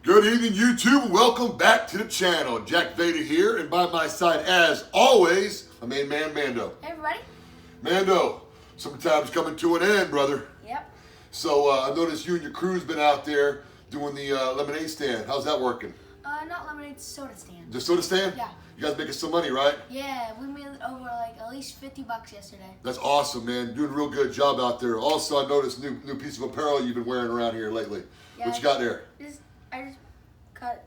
Good evening, YouTube. Welcome back to the channel. Jack Vader here, and by my side, as always, my main man, Mando. Hey, everybody. Mando, sometimes coming to an end, brother. Yep. So I noticed you and your crew's been out there doing the lemonade stand. How's that working? Not lemonade, soda stand. The soda stand? Yeah. You guys making some money, right? Yeah, we made over like at least $50 yesterday. That's awesome, man. Doing a real good job out there. Also, I noticed new piece of apparel you've been wearing around here lately. Yeah, What you got there? I just cut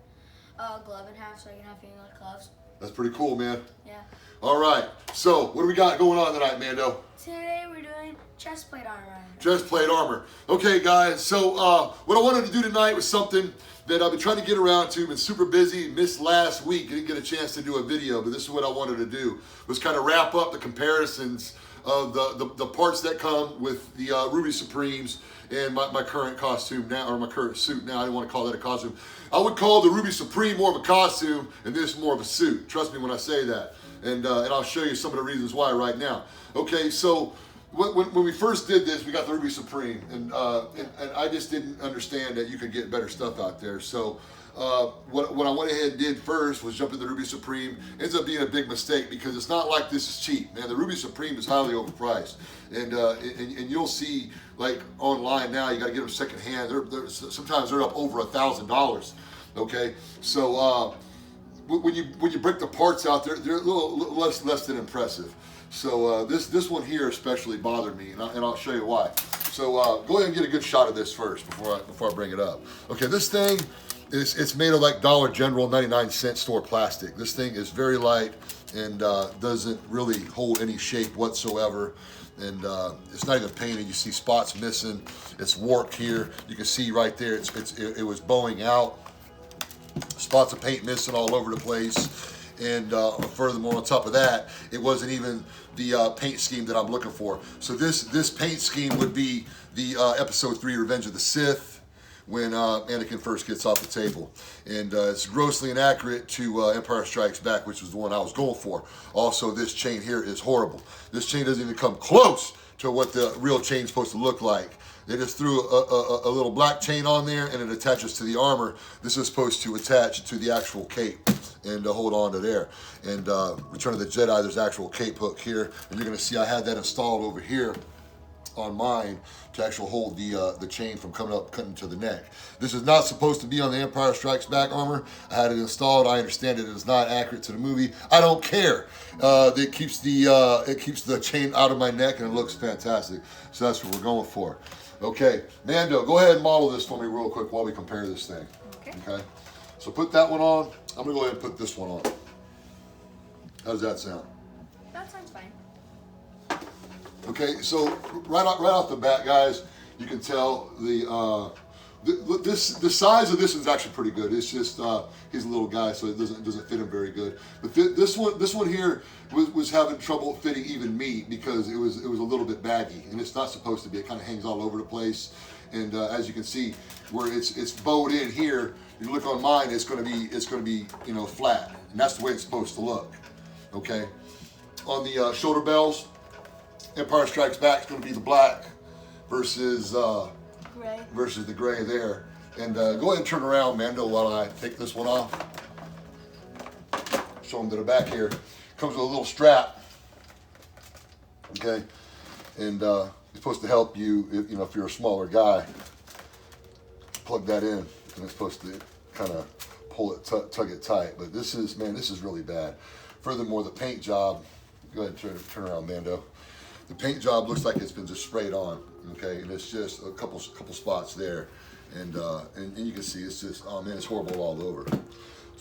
a glove in half so I can have fingerless gloves. That's pretty cool, man. Yeah. All right. So, what do we got going on tonight, Mando? Today we're doing chest plate armor. Chest plate armor. Okay, guys. So, what I wanted to do tonight was something that I've been trying to get around to. Been super busy. Missed last week. Didn't get a chance to do a video, but this is what I wanted to do. Was kind of wrap up the comparisons of the parts that come with the Ruby Supremes and my current costume now, or my current suit now. I didn't want to call that a costume. I would call the Ruby Supreme more of a costume and this more of a suit. Trust me when I say that. And I'll show you some of the reasons why right now. Okay, so when we first did this, we got the Ruby Supreme, and I just didn't understand that you could get better stuff out there. So what I went ahead and did first was jump into the Ruby Supreme. Ends up being a big mistake because it's not like this is cheap, man. The Ruby Supreme is highly overpriced, and you'll see like online now you got to get them secondhand. Sometimes they're up over $1,000. Okay, so when you break the parts out, they're a little less than impressive. So this one here especially bothered me, and I'll show you why. So go ahead and get a good shot of this first before I bring it up. Okay, this thing it's made of like Dollar General 99-cent store plastic. This thing is very light and doesn't really hold any shape whatsoever. And it's not even painted. You see spots missing. It's warped here. You can see right there. It was bowing out. Spots of paint missing all over the place. And furthermore, on top of that, it wasn't even the paint scheme that I'm looking for. So this paint scheme would be the Episode 3 Revenge of the Sith, when Anakin first gets off the table. And it's grossly inaccurate to Empire Strikes Back, which was the one I was going for. Also, this chain here is horrible. This chain doesn't even come close to what the real chain's supposed to look like. They just threw a little black chain on there, and it attaches to the armor. This is supposed to attach to the actual cape and hold on to there. And Return of the Jedi, there's actual cape hook here. And you're gonna see I had that installed over here on mine to actually hold the chain from coming up, cutting to the neck. This is not supposed to be on the Empire Strikes Back armor. I had it installed. I understand it is not accurate to the movie. I don't care. It keeps the chain out of my neck, and it looks fantastic. So that's what we're going for. Okay, Mando, go ahead and model this for me real quick while we compare this thing. Okay. So put that one on. I'm gonna go ahead and put this one on. How does that sound? That sounds fine. Okay, so right off the bat, guys, you can tell the size of this one's actually pretty good. It's just he's a little guy, so it doesn't fit him very good. But this one here was having trouble fitting even me because it was a little bit baggy, and it's not supposed to be. It kind of hangs all over the place, and as you can see, where it's bowed in here, you look on mine, it's going to be flat, and that's the way it's supposed to look. Okay, on the shoulder bells, Empire Strikes Back is going to be the black versus the gray there. And go ahead and turn around, Mando, while I take this one off. Show them to the back here. Comes with a little strap. Okay, and it's supposed to help you if you're a smaller guy. Plug that in, and it's supposed to kind of pull it, tug it tight. But this is really bad. Furthermore, the paint job. Go ahead and turn around, Mando. The paint job looks like it's been just sprayed on, okay, and it's just a couple spots there, and you can see it's just, oh man, it's horrible all over.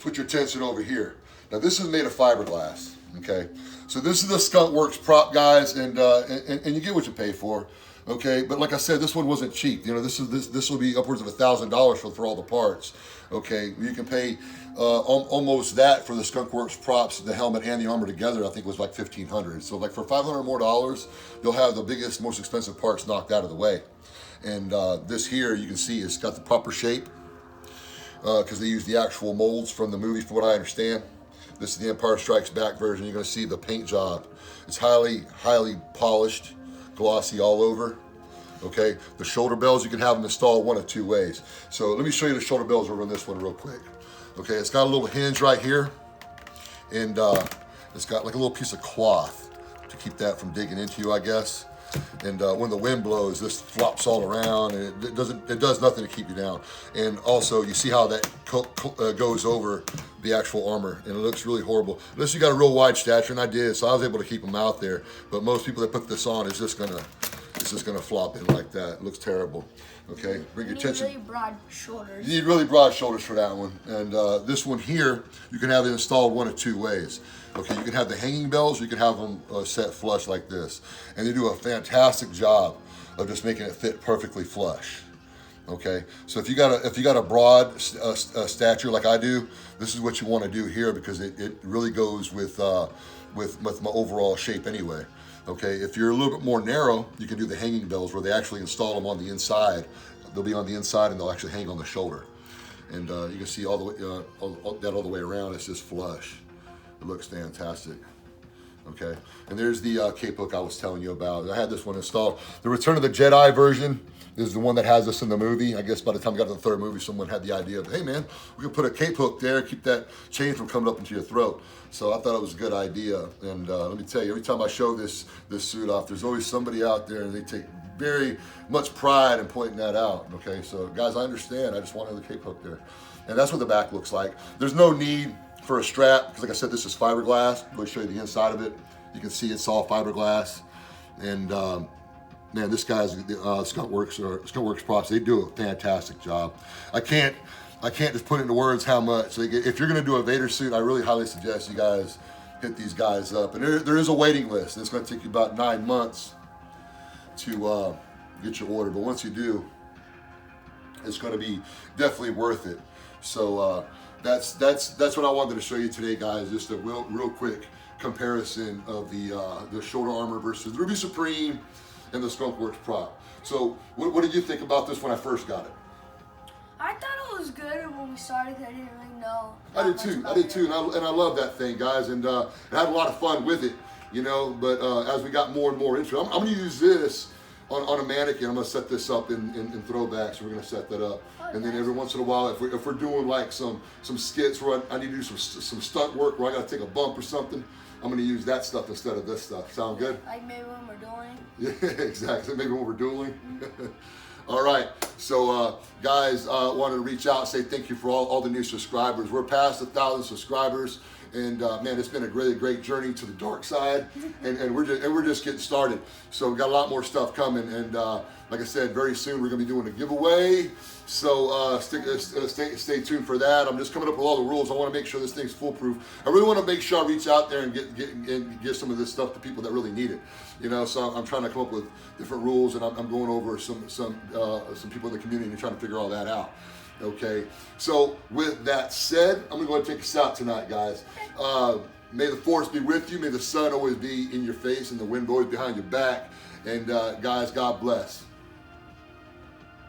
Put your attention over here. Now this is made of fiberglass, okay. So this is the Skunk Works prop, guys, and you get what you pay for, okay. But like I said, this one wasn't cheap. This will be upwards of $1,000 for all the parts, okay. You can pay almost that for the Skunk Works props, the helmet and the armor together. I think was like $1,500. So like for $500 more, you'll have the biggest, most expensive parts knocked out of the way. And this here, you can see it's got the proper shape because they use the actual molds from the movie, from what I understand. This is the Empire Strikes Back version. You're going to see the paint job. It's highly polished, glossy all over. Okay, the shoulder bells, you can have them installed one of two ways. So let me show you the shoulder bells over on this one real quick. Okay, it's got a little hinge right here, and it's got like a little piece of cloth to keep that from digging into you, I guess. And when the wind blows, this flops all around, and it does nothing to keep you down. And also, you see how that goes over the actual armor, and it looks really horrible. Unless you got a real wide stature, and I did, so I was able to keep them out there. But most people that put this on, it's just gonna flop in like that. It looks terrible. Okay, bring your attention. You need really broad shoulders. You need really broad shoulders for that one. And this one here, you can have it installed one of two ways. Okay, you can have the hanging bells, or you can have them set flush like this. And they do a fantastic job of just making it fit perfectly flush. Okay, so if you got a broad stature like I do, this is what you want to do here, because it really goes with my overall shape anyway. Okay, if you're a little bit more narrow, you can do the hanging bells where they actually install them on the inside. They'll be on the inside and they'll actually hang on the shoulder. And you can see all the way all the way around. It's just flush. It looks fantastic. Okay, and there's the cape hook I was telling you about. I had this one installed. The Return of the Jedi version is the one that has this in the movie. I guess by the time we got to the third movie, someone had the idea of, hey man, we can put a cape hook there, keep that chain from coming up into your throat. So I thought it was a good idea. And let me tell you, every time I show this suit off, there's always somebody out there, and they take very much pride in pointing that out. Okay, so guys, I understand. I just wanted the cape hook there. And that's what the back looks like. There's no need for a strap, because like I said, this is fiberglass. Let me show you the inside of it. You can see it's all fiberglass. And man, this guy's Skunk Works props. They do a fantastic job. I can't just put into words how much. If you're going to do a Vader suit, I really highly suggest you guys hit these guys up. And there is a waiting list. It's going to take you about 9 months to get your order. But once you do, it's going to be definitely worth it. So that's what I wanted to show you today, guys. Just a real quick comparison of the shoulder armor versus the Ruby Supreme and the Skunk Works prop. So what did you think about this when I first got it? I thought it was good, and when we started, I didn't really know. I did too, and I love that thing, guys, and I had a lot of fun with it, you know. But as we got more and more into it, I'm going to use this on a mannequin. I'm going to set this up in throwbacks. We're going to set that up, and then every once in a while, if we're doing like some skits where I need to do some stunt work where I got to take a bump or something, I'm going to use that stuff instead of this stuff. Sound good? Like maybe when we're dueling. Yeah, exactly. Maybe when we're dueling. All right. So, guys, wanted to reach out and say thank you for all the new subscribers. We're past 1,000 subscribers, and man, it's been a really great journey to the dark side, and we're just getting started. So we got a lot more stuff coming, and like I said, very soon we're going to be doing a giveaway. So stay tuned for that. I'm just coming up with all the rules. I want to make sure this thing's foolproof. I really want to make sure I reach out there and get some of this stuff to people that really need it. You know, so I'm trying to come up with different rules, and I'm going over some people in the community and trying to figure all that out. Okay, so with that said, I'm gonna go ahead and take us out tonight, guys. May the force be with you. May the sun always be in your face and the wind always behind your back. And guys, God bless.